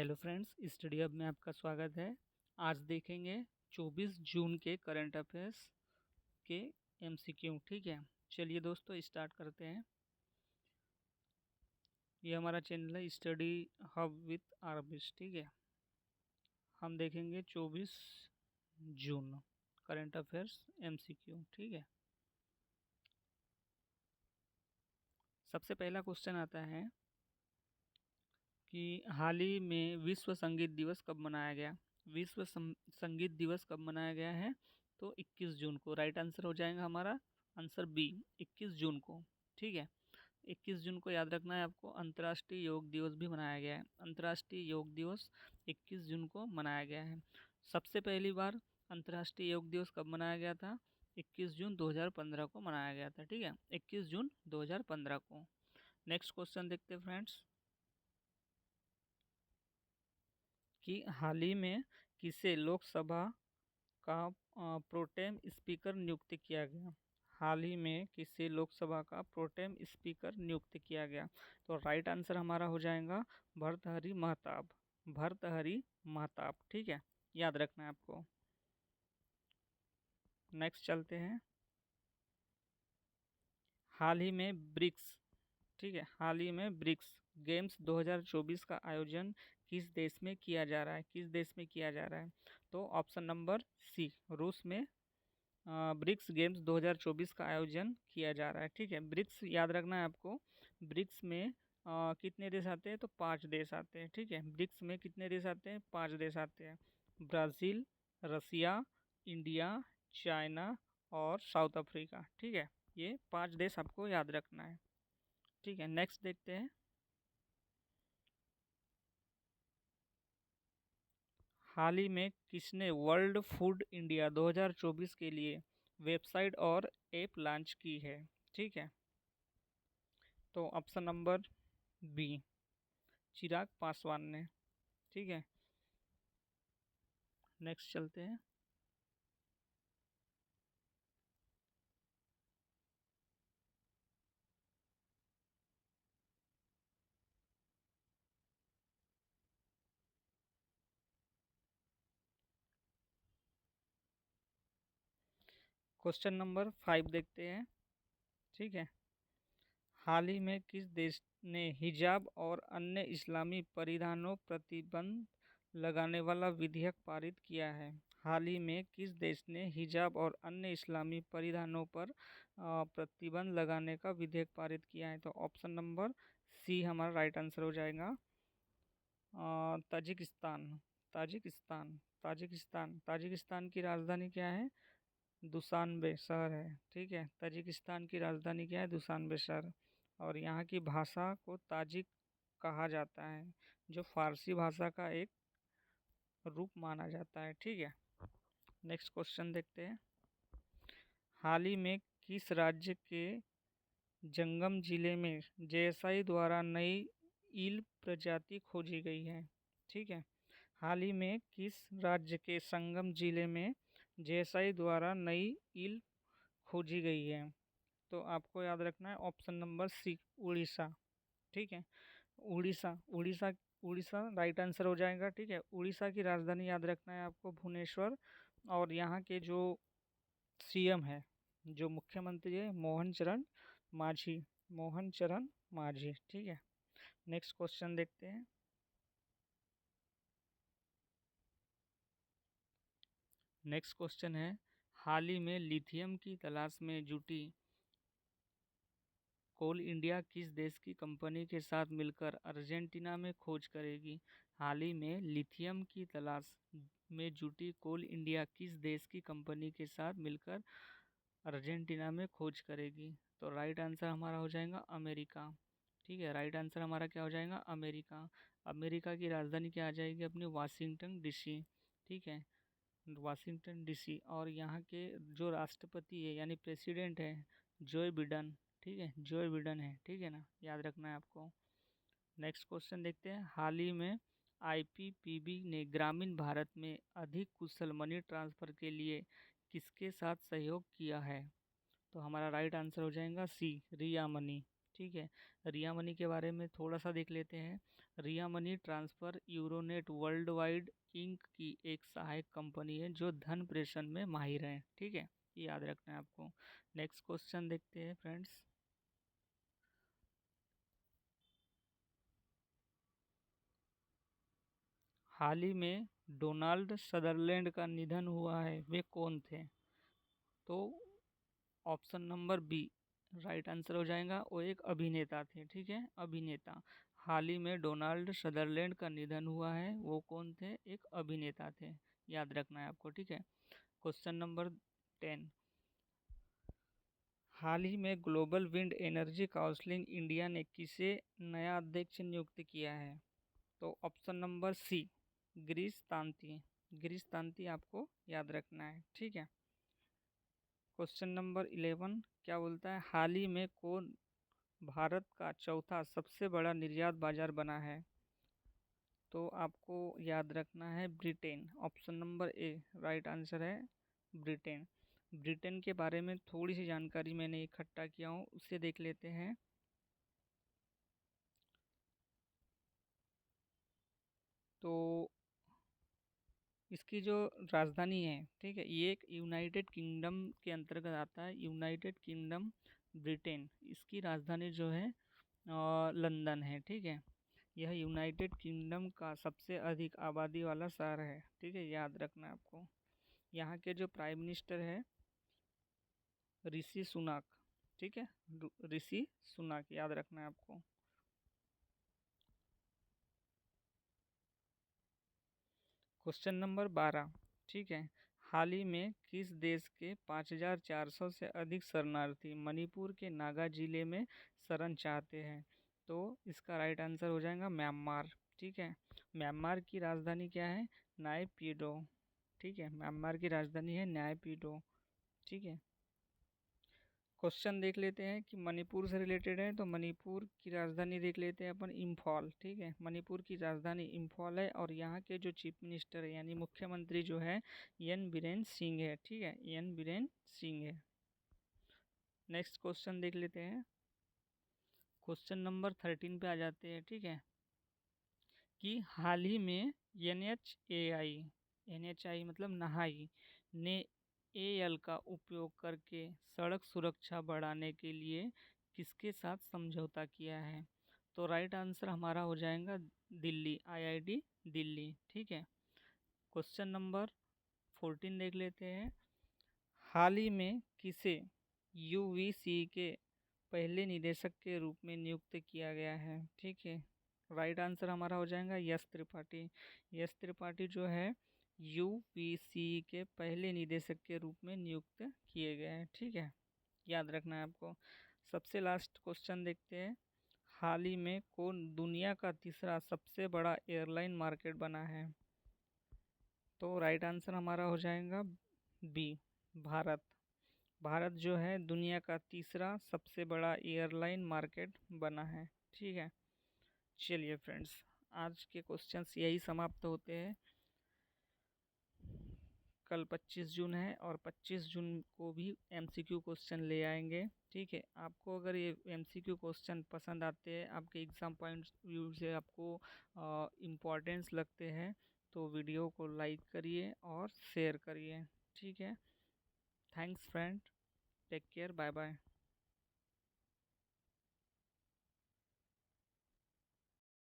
Hello friends, study hub में आपका स्वागत है। आज देखेंगे 24 जून के करंट अफेयर्स के एमसीक्यू। ठीक है, चलिए दोस्तों स्टार्ट करते हैं। ये हमारा चैनल है स्टडी हब विथ आरबिस। ठीक है, हम देखेंगे 24 जून करंट अफेयर्स एमसीक्यू। ठीक है, सबसे पहला क्वेश्चन आता है कि हाल ही में विश्व संगीत दिवस कब मनाया गया। संगीत दिवस कब मनाया गया है? तो 21 जून को। राइट आंसर हो जाएगा हमारा आंसर बी, 21 जून को। ठीक है, 21 जून को याद रखना है आपको। अंतर्राष्ट्रीय योग दिवस भी मनाया गया है। अंतर्राष्ट्रीय योग दिवस 21 जून को मनाया गया है। सबसे पहली बार अंतर्राष्ट्रीय योग दिवस कब मनाया गया था? 21 जून 2015 को मनाया गया था। ठीक है, 21 जून 2015 को। नेक्स्ट क्वेश्चन देखते हैं फ्रेंड्स कि हाल ही में किसे लोकसभा का प्रोटेम स्पीकर नियुक्त किया गया। हाल ही में किसे लोकसभा का प्रोटेम स्पीकर नियुक्त किया गया। तो राइट आंसर हमारा हो जाएगा भर्तहरि महताब। भर्तहरि महताब। ठीक है, याद रखना है आपको। नेक्स्ट चलते हैं। हाल ही में ब्रिक्स, ठीक है, हाल ही में ब्रिक्स गेम्स 2024 का आयोजन किस देश में किया जा रहा है? किस देश में किया जा रहा है? तो ऑप्शन नंबर सी, रूस में ब्रिक्स गेम्स 2024 का आयोजन किया जा रहा है। ठीक है, ब्रिक्स याद रखना है आपको। ब्रिक्स में कितने देश आते हैं? तो 5 देश आते हैं। ठीक है, ब्रिक्स में कितने देश आते हैं? 5 देश आते हैं। ब्राज़ील, रसिया, इंडिया, चाइना और साउथ अफ्रीका। ठीक है, ये 5 देश आपको याद रखना है। ठीक है, नेक्स्ट देखते हैं। हाल ही में किसने वर्ल्ड फूड इंडिया 2024 के लिए वेबसाइट और ऐप लॉन्च की है? ठीक है, तो option number B, Chirag Paswan ने। ठीक है, नेक्स्ट चलते हैं। क्वेश्चन नंबर 5 देखते हैं। ठीक है, हाल ही में किस देश ने हिजाब और अन्य इस्लामी परिधानों प्रतिबंध लगाने वाला विधेयक पारित किया है? हाल ही में किस देश ने हिजाब और अन्य इस्लामी परिधानों पर प्रतिबंध लगाने का विधेयक पारित किया है? तो ऑप्शन नंबर सी हमारा राइट आंसर हो जाएगा। ताजिकिस्तान। ताजिकिस्तान। ताजिकिस्तान। ताजिकिस्तान की राजधानी क्या है? दुशानबे शहर है। ठीक है, ताजिकिस्तान की राजधानी क्या है? दुशानबे शहर। और यहाँ की भाषा को ताजिक कहा जाता है, जो फारसी भाषा का एक रूप माना जाता है। ठीक है, नेक्स्ट क्वेश्चन देखते हैं। हाल ही में किस राज्य के जंगम जिले में जेएसआई द्वारा नई ईल प्रजाति खोजी गई है? ठीक है, हाल ही में किस राज्य के संगम जिले में जेएसआई द्वारा नई ईल खोजी गई है? तो आपको याद रखना है ऑप्शन नंबर सी, उड़ीसा। ठीक है, उड़ीसा। उड़ीसा। उड़ीसा राइट आंसर हो जाएगा। ठीक है, उड़ीसा की राजधानी याद रखना है आपको भुवनेश्वर। और यहाँ के जो सीएम है, जो मुख्यमंत्री है, मोहन चरण मांझी। मोहन चरण मांझी। ठीक है, नेक्स्ट क्वेश्चन देखते हैं। नेक्स्ट क्वेश्चन है, हाल ही में लिथियम की तलाश में जुटी कोल इंडिया किस देश की कंपनी के साथ मिलकर अर्जेंटीना में खोज करेगी? हाल ही में लिथियम की तलाश में जुटी कोल इंडिया किस देश की कंपनी के साथ मिलकर अर्जेंटीना में खोज करेगी? तो राइट आंसर हमारा हो जाएगा अमेरिका। ठीक है, राइट आंसर हमारा क्या हो जाएगा? अमेरिका। अमेरिका की राजधानी क्या आ जाएगी अपनी? Washington DC. ठीक है, वाशिंगटन डीसी। और यहाँ के जो राष्ट्रपति है यानी प्रेसिडेंट है, जोए बिडेन। ठीक है, जोए बिडेन है। ठीक है ना, याद रखना है आपको। नेक्स्ट क्वेश्चन देखते हैं। हाल ही में आईपीपीबी ने ग्रामीण भारत में अधिक कुशल मनी ट्रांसफ़र के लिए किसके साथ सहयोग किया है? तो हमारा राइट आंसर हो जाएगा सी, रिया मनी। ठीक है। रिया मनी के बारे में थोड़ा सा देख लेते हैं। Ria money transfer Euronet world wide Inc की एक सहायक कंपनी है जो धन प्रेषण में माहिर है। ठीक है, ये याद रखना है आपको। नेक्स्ट क्वेश्चन देखते हैं फ्रेंड्स। हाल ही में डोनाल्ड सदरलैंड का निधन हुआ है, वे कौन थे? तो option number B right answer हो जाएगा। वो एक अभिनेता थे। ठीक है, अभिनेता। हाल ही में डोनाल्ड सदरलैंड का निधन हुआ है, वो कौन थे? एक अभिनेता थे। याद रखना है आपको। ठीक है। Question number 10। हाल ही में global wind energy council India ने किसे नया अध्यक्ष नियुक्त किया है? तो option number C Girish Tanti. Girish Tanti आपको याद रखना है। ठीक है। क्वेश्चन नंबर 11 क्या बोलता है? हाल ही में कौन भारत का चौथा सबसे बड़ा निर्यात बाजार बना है? तो आपको याद रखना है Britain. Option number A right answer है ब्रिटेन। ब्रिटेन के बारे में थोड़ी सी जानकारी मैंने इकट्ठा किया हूँ, उसे देख लेते हैं। तो इसकी जो राजधानी है, ठीक है, ये एक यूनाइटेड किंगडम के अंतर्गत आता है। यूनाइटेड किंगडम ब्रिटेन, इसकी राजधानी जो है लंदन है। ठीक है। यह यूनाइटेड किंगडम का सबसे अधिक आबादी वाला शहर है। ठीक है, याद रखना है आपको। यहाँ के जो प्राइम मिनिस्टर है ऋषि सुनाक। ठीक है, ऋषि सुनाक, याद रखना है आपको। Question number 12। ठीक है। हाल ही में किस देश के 5,400 से अधिक शरणार्थी मणिपुर के नागा जिले में शरण चाहते हैं? तो इसका राइट आंसर हो जाएगा म्यांमार। ठीक है। म्यांमार की राजधानी क्या है? नायपीडो। ठीक है, म्यांमार की राजधानी है नायपीडो। ठीक है। क्वेश्चन देख लेते हैं कि मणिपुर से रिलेटेड है, तो मणिपुर की राजधानी देख लेते हैं अपन इम्फॉल। ठीक है, मणिपुर की राजधानी इम्फॉल है और यहाँ के जो चीफ मिनिस्टर है यानी मुख्यमंत्री जो है एन बीरेन सिंह है। ठीक है, एन बीरेन सिंह है। नेक्स्ट क्वेश्चन देख लेते हैं। क्वेश्चन नंबर 13 पे आ जाते हैं। ठीक है, कि हाल ही में एन एच आई मतलब नहाई ने एएल का उपयोग करके सड़क सुरक्षा बढ़ाने के लिए किसके साथ समझौता किया है? तो राइट आंसर हमारा हो जाएगा दिल्ली, आईआईटी दिल्ली। ठीक है। क्वेश्चन नंबर 14 देख लेते हैं। हाल ही में किसे यूवीसी के पहले निदेशक के रूप में नियुक्त किया गया है? ठीक है, राइट आंसर हमारा हो जाएगा यश त्रिपाठी। यश त्रिपाठी जो है यूपीसी के पहले निदेशक के रूप में नियुक्त किए गए हैं। ठीक है, याद रखना है आपको। सबसे लास्ट क्वेश्चन देखते हैं। हाल ही में कौन दुनिया का तीसरा सबसे बड़ा एयरलाइन मार्केट बना है? तो राइट आंसर हमारा हो जाएगा बी भारत। भारत जो है दुनिया का तीसरा सबसे बड़ा एयरलाइन मार्केट बना है। ठीक है। चलिए फ्रेंड्स, आज के क्वेश्चंस यही समाप्त होते हैं। कल 25 जून है और 25 जून को भी एमसीक्यू क्वेश्चन ले आएंगे। ठीक है, आपको अगर ये एमसीक्यू क्वेश्चन पसंद आते हैं, आपके एग्ज़ाम पॉइंट व्यू से आपको इम्पोर्टेंस लगते हैं, तो वीडियो को लाइक करिए और शेयर करिए। ठीक है। Thanks friend, take care, bye bye.